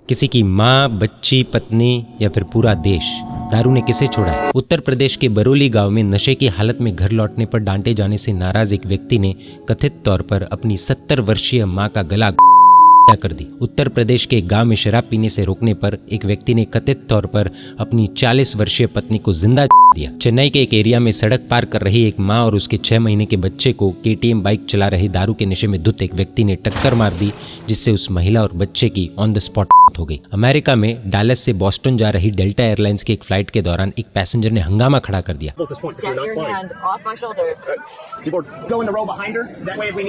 किसी की माँ, बच्ची, पत्नी या फिर पूरा देश, दारू ने किसे छोड़ा है? उत्तर प्रदेश के बरौली गांव में नशे की हालत में घर लौटने पर डांटे जाने से नाराज एक व्यक्ति ने कथित तौर पर अपनी 70 वर्षीय मां का गला कर दी। उत्तर प्रदेश के गांव में शराब पीने से रोकने पर एक व्यक्ति ने कथित तौर पर अपनी 40 वर्षीय पत्नी को जिंदा दिया। चेन्नई के एक एरिया में सड़क पार कर रही एक मां और उसके 6 महीने के बच्चे को केटीएम बाइक चला रही दारू के नशे में धुत एक व्यक्ति ने टक्कर मार दी, जिससे उस महिला और बच्चे की ऑन द स्पॉट हो गई। अमेरिका में डालस से बॉस्टन जा रही डेल्टा एयरलाइंस की एक फ्लाइट के दौरान एक पैसेंजर ने हंगामा खड़ा कर दिया,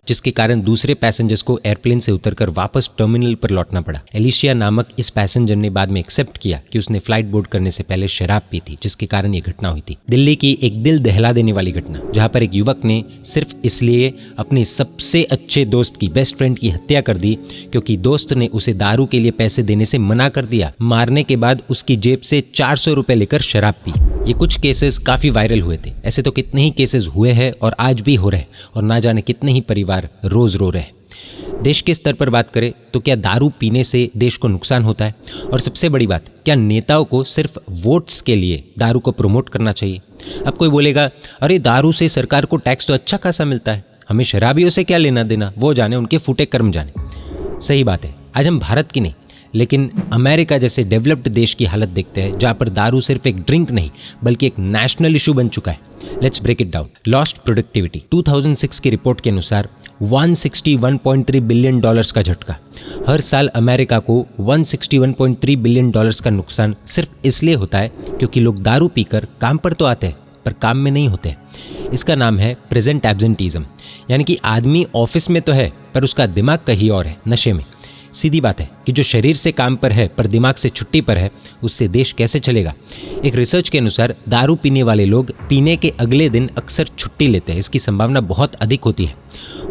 जिसके कारण दूसरे पैसेंजर्स को एयरप्लेन से उतरकर वापस टर्मिनल पर लौटना पड़ा। एलिशिया नामक इस पैसेंजर ने बाद में एक्सेप्ट किया कि उसने फ्लाइट बोर्ड करने से पहले शराब पी थी, जिसके कारण ये घटना हुई थी। दिल्ली की एक दिल दहला देने वाली घटना, जहां पर एक युवक ने सिर्फ इसलिए अपने सबसे अच्छे दोस्त की, बेस्ट फ्रेंड की हत्या कर दी क्योंकि दोस्त ने उसे दारू के लिए पैसे देने से मना कर दिया। मारने के बाद उसकी जेब से 400 रुपए लेकर शराब पी। ये कुछ केसेस काफी वायरल हुए थे। ऐसे तो कितने ही केसेस हुए हैं और आज भी हो रहे हैं, और ना जाने कितने ही परिवार रोज रो रहे हैं। देश के स्तर पर बात करें तो क्या दारू पीने से देश को नुकसान होता है? और सबसे बड़ी बात, क्या नेताओं को सिर्फ वोट्स के लिए दारू को प्रमोट करना चाहिए? अब कोई बोलेगा, अरे दारू से सरकार को टैक्स तो अच्छा खासा मिलता है, हमें शराबियों से क्या लेना देना, वो जाने, उनके फूटे कर्म जाने। सही बात है, आज हम भारत की नहीं लेकिन अमेरिका जैसे डेवलप्ड देश की हालत देखते हैं, जहां पर दारू सिर्फ एक ड्रिंक नहीं बल्कि एक नेशनल इशू बन चुका है। Let's break it down. Lost productivity 2006 की रिपोर्ट के अनुसार $161.3 बिलियन का झटका। हर अमेरिका अमेरिका को $161.3 बिलियन का नुकसान सिर्फ इसलिए होता है क्योंकि लोग दारू पीकर काम पर तो आते हैं पर काम में नहीं होते। इसका नाम है प्रेजेंट एब्सेंटीज्म, यानी कि आदमी ऑफिस में तो है पर उसका दिमाग कहीं और है, नशे में। सीधी बात है कि जो शरीर से काम पर है पर दिमाग से छुट्टी पर है, उससे देश कैसे चलेगा? एक रिसर्च के अनुसार दारू पीने वाले लोग पीने के अगले दिन अक्सर छुट्टी लेते हैं। इसकी संभावना बहुत अधिक होती है,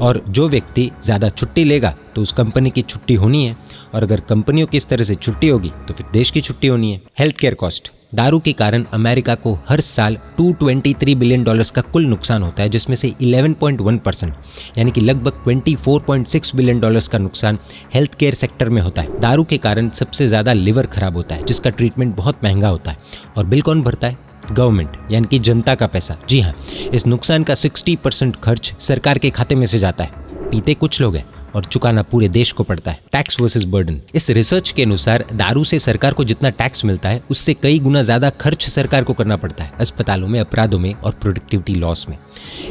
और जो व्यक्ति ज़्यादा छुट्टी लेगा तो उस कंपनी की छुट्टी होनी है, और अगर कंपनियों की इस तरह से छुट्टी होगी तो फिर देश की छुट्टी होनी है। हेल्थ केयर कॉस्ट, दारू के कारण अमेरिका को हर साल $223 बिलियन का कुल नुकसान होता है, जिसमें से 11.1% यानी कि लगभग $24.6 बिलियन का नुकसान हेल्थ केयर सेक्टर में होता है। दारू के कारण सबसे ज़्यादा लिवर खराब होता है, जिसका ट्रीटमेंट बहुत महंगा होता है। और बिल कौन भरता है? गवर्नमेंट, यानी कि जनता का पैसा। जी हाँ, इस नुकसान का 60% खर्च सरकार के खाते में से जाता है। पीते कुछ लोग हैं और चुकाना पूरे देश को पड़ता है। Tax versus burden. इस रिसर्च के अनुसार दारू से सरकार को जितना टैक्स मिलता है उससे कई गुना ज्यादा खर्च सरकार को करना पड़ता है अस्पतालों में, अपराधों में और प्रोडक्टिविटी लॉस में।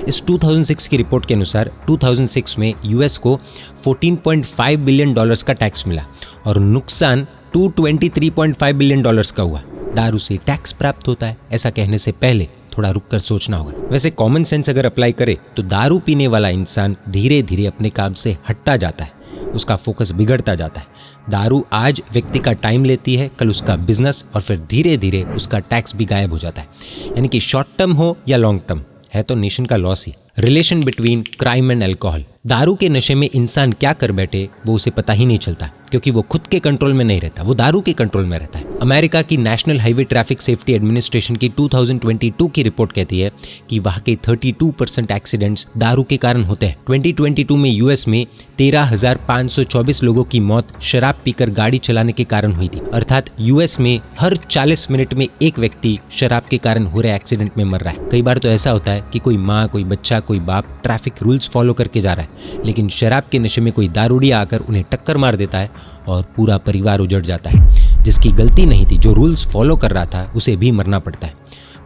इस 2006 की रिपोर्ट के अनुसार 2006 में यूएस को $14.5 बिलियन का टैक्स मिला और नुकसान $223.5 बिलियन का हुआ। दारू से टैक्स प्राप्त होता है, ऐसा कहने से पहले थोड़ा रुक कर सोचना होगा। वैसे कॉमन सेंस अगर अप्लाई करे तो दारू पीने वाला इंसान धीरे धीरे अपने काम से हटता जाता है, उसका फोकस बिगड़ता जाता है। दारू आज व्यक्ति का टाइम लेती है, कल उसका बिजनेस, और फिर धीरे धीरे उसका टैक्स भी गायब हो जाता है। यानी कि शॉर्ट टर्म हो या लॉन्ग टर्म, है तो नेशन का loss he. Relation between crime and alcohol. दारू के नशे में इंसान क्या कर बैठे वो उसे पता ही नहीं चलता, क्योंकि वो खुद के कंट्रोल में नहीं रहता, वो दारू के कंट्रोल में रहता है। अमेरिका की national highway traffic safety administration की 2022 की रिपोर्ट कहती है कि वहां के 32% एक्सीडेंट्स दारू के कारण होते हैं। 2022 में यूएस में 13,524 लोगों की मौत शराब पीकर गाड़ी चलाने के कारण हुई थी। अर्थात यूएस में हर 40 मिनट में एक व्यक्ति शराब के कारण हो रहे एक्सीडेंट में मर रहा है। कई बार तो ऐसा होता है कि कोई माँ, कोई बच्चा, कोई बाप ट्रैफिक रूल्स फॉलो करके जा रहा है, लेकिन शराब के नशे में कोई दारूडिया आकर उन्हें टक्कर मार देता है और पूरा परिवार उजड़ जाता है। जिसकी गलती नहीं थी, जो रूल्स फॉलो कर रहा था, उसे भी मरना पड़ता है।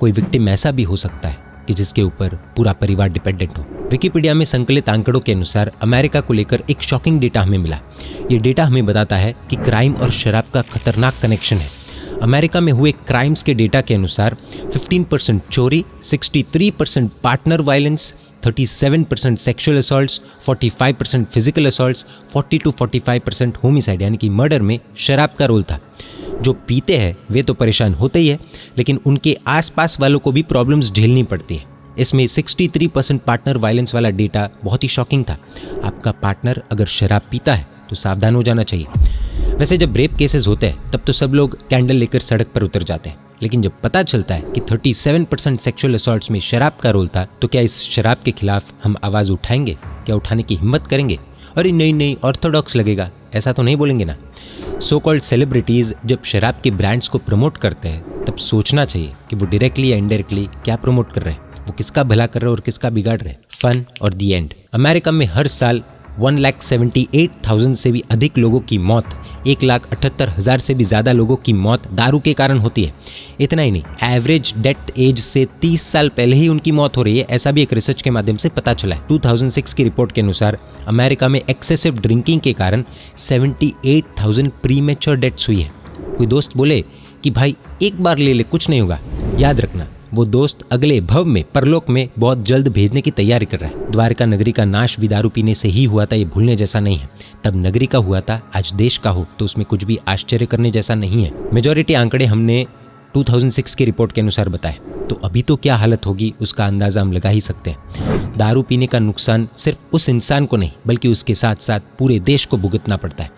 कोई विक्टिम ऐसा भी हो सकता है कि जिसके ऊपर पूरा परिवार डिपेंडेंट हो। विकिपीडिया में संकलित आंकड़ों के अनुसार अमेरिका को लेकर एक शॉकिंग डेटा हमें मिला। ये डेटा हमें बताता है कि क्राइम और शराब का खतरनाक कनेक्शन है। अमेरिका में हुए क्राइम्स के डेटा के अनुसार 15% चोरी, 63% partner violence, 37% sexual assaults, 45% physical assaults, 40 to 45% homicide यानी कि मर्डर में शराब का रोल था। जो पीते हैं वे तो परेशान होते ही है, लेकिन उनके आसपास वालों को भी प्रॉब्लम्स झेलनी पड़ती है। इसमें 63% पार्टनर वायलेंस वाला डेटा बहुत ही शॉकिंग था। आपका पार्टनर अगर शराब पीता है तो सावधान हो जाना चाहिए। वैसे जब रेप केसेस होते हैं तब तो सब लोग कैंडल लेकर सड़क पर उतर जाते हैं, लेकिन जब पता चलता है कि 37% सेक्सुअल असॉल्ट्स में शराब का रोल था, तो क्या इस शराब के खिलाफ हम आवाज़ उठाएंगे? क्या उठाने की हिम्मत करेंगे? अरे नहीं, ऑर्थोडॉक्स लगेगा, ऐसा तो नहीं बोलेंगे ना। सो कॉल्ड सेलिब्रिटीज़ जब शराब के ब्रांड्स को प्रमोट करते हैं तब सोचना चाहिए कि वो डायरेक्टली या इनडायरेक्टली क्या प्रमोट कर रहे हैं, वो किसका भला कर रहे हैं और किसका बिगाड़ रहे हैं। फन और दी एंड। अमेरिका में हर साल 1,78,000 से भी अधिक लोगों की मौत, 1,78,000 से भी ज़्यादा लोगों की मौत दारू के कारण होती है। इतना ही नहीं, एवरेज डेथ एज से 30 साल पहले ही उनकी मौत हो रही है, ऐसा भी एक रिसर्च के माध्यम से पता चला है। 2006 की रिपोर्ट के अनुसार अमेरिका में एक्सेसिव ड्रिंकिंग के कारण 78,000 प्रीमेच्योर डेथ्स हुई है। कोई दोस्त बोले कि भाई एक बार ले ले, कुछ नहीं होगा, याद रखना वो दोस्त अगले भव में, परलोक में बहुत जल्द भेजने की तैयारी कर रहा है। द्वारका नगरी का नाश भी दारू पीने से ही हुआ था, ये भूलने जैसा नहीं है। तब नगरी का हुआ था, आज देश का हो तो उसमें कुछ भी आश्चर्य करने जैसा नहीं है। मेजॉरिटी आंकड़े हमने 2006 की रिपोर्ट के अनुसार बताए, तो अभी तो क्या हालत होगी उसका अंदाजा हम लगा ही सकते हैं। दारू पीने का नुकसान सिर्फ उस इंसान को नहीं बल्कि उसके साथ साथ पूरे देश को भुगतना पड़ता है।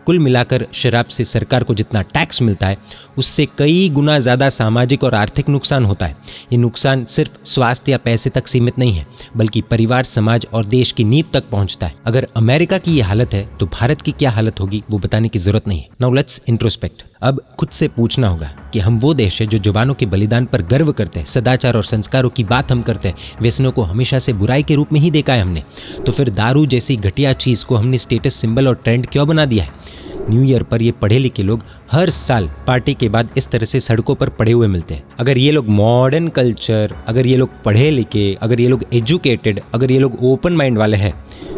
कुल मिलाकर शराब से सरकार को जितना टैक्स मिलता है उससे कई गुना ज़्यादा सामाजिक और आर्थिक नुकसान होता है। ये नुकसान सिर्फ स्वास्थ्य या पैसे तक सीमित नहीं है बल्कि परिवार, समाज और देश की नींव तक पहुंचता है। अगर अमेरिका की ये हालत है तो भारत की क्या हालत होगी वो बताने की जरूरत नहीं है। Now let's introspect. अब खुद से पूछना होगा कि हम वो देश है जो जवानों के बलिदान पर गर्व करते हैं, सदाचार और संस्कारों की बात हम करते हैं, व्यसनों को हमेशा से बुराई के रूप में ही देखा है हमने, तो फिर दारू जैसी घटिया चीज को हमने स्टेटस सिंबल और ट्रेंड क्यों बना दिया है। न्यू ईयर पर ये पढ़े लिखे लोग हर साल पार्टी के बाद इस तरह से सड़कों पर पड़े हुए मिलते हैं। अगर ये लोग मॉडर्न कल्चर, अगर ये लोग पढ़े लिखे, अगर ये लोग एजुकेटेड, अगर ये लोग ओपन माइंड वाले हैं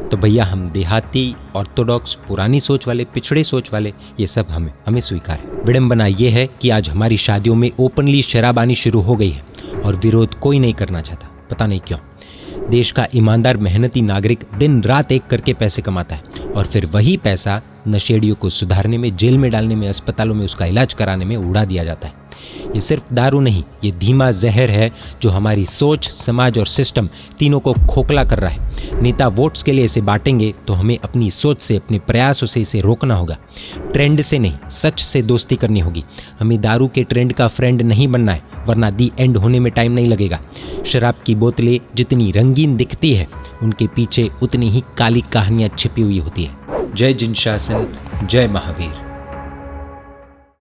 तो भैया हम देहाती, ऑर्थोडॉक्स, पुरानी सोच वाले, पिछड़े सोच वाले, ये सब हमें स्वीकार है। विडंबना ये है कि आज हमारी शादियों में ओपनली शराब आनी शुरू हो गई है और विरोध कोई नहीं करना चाहता, पता नहीं क्यों। देश का ईमानदार मेहनती नागरिक दिन रात एक करके पैसे कमाता है और फिर वही पैसा नशेड़ियों को सुधारने में, जेल में डालने में, अस्पतालों में उसका इलाज कराने में उड़ा दिया जाता है। ये सिर्फ दारू नहीं, ये धीमा जहर है जो हमारी सोच, समाज और सिस्टम तीनों को खोखला कर रहा है। नेता वोट्स के लिए इसे बांटेंगे तो हमें अपनी सोच से, अपने प्रयासों से इसे रोकना होगा। ट्रेंड से नहीं, सच से दोस्ती करनी होगी। हमें दारू के ट्रेंड का फ्रेंड नहीं बनना है वरना दी एंड होने में टाइम नहीं लगेगा। शराब की बोतलें जितनी रंगीन दिखती है उनके पीछे उतनी ही काली कहानियां छिपी हुई होती है। जय जिन शासन, जय महावीर।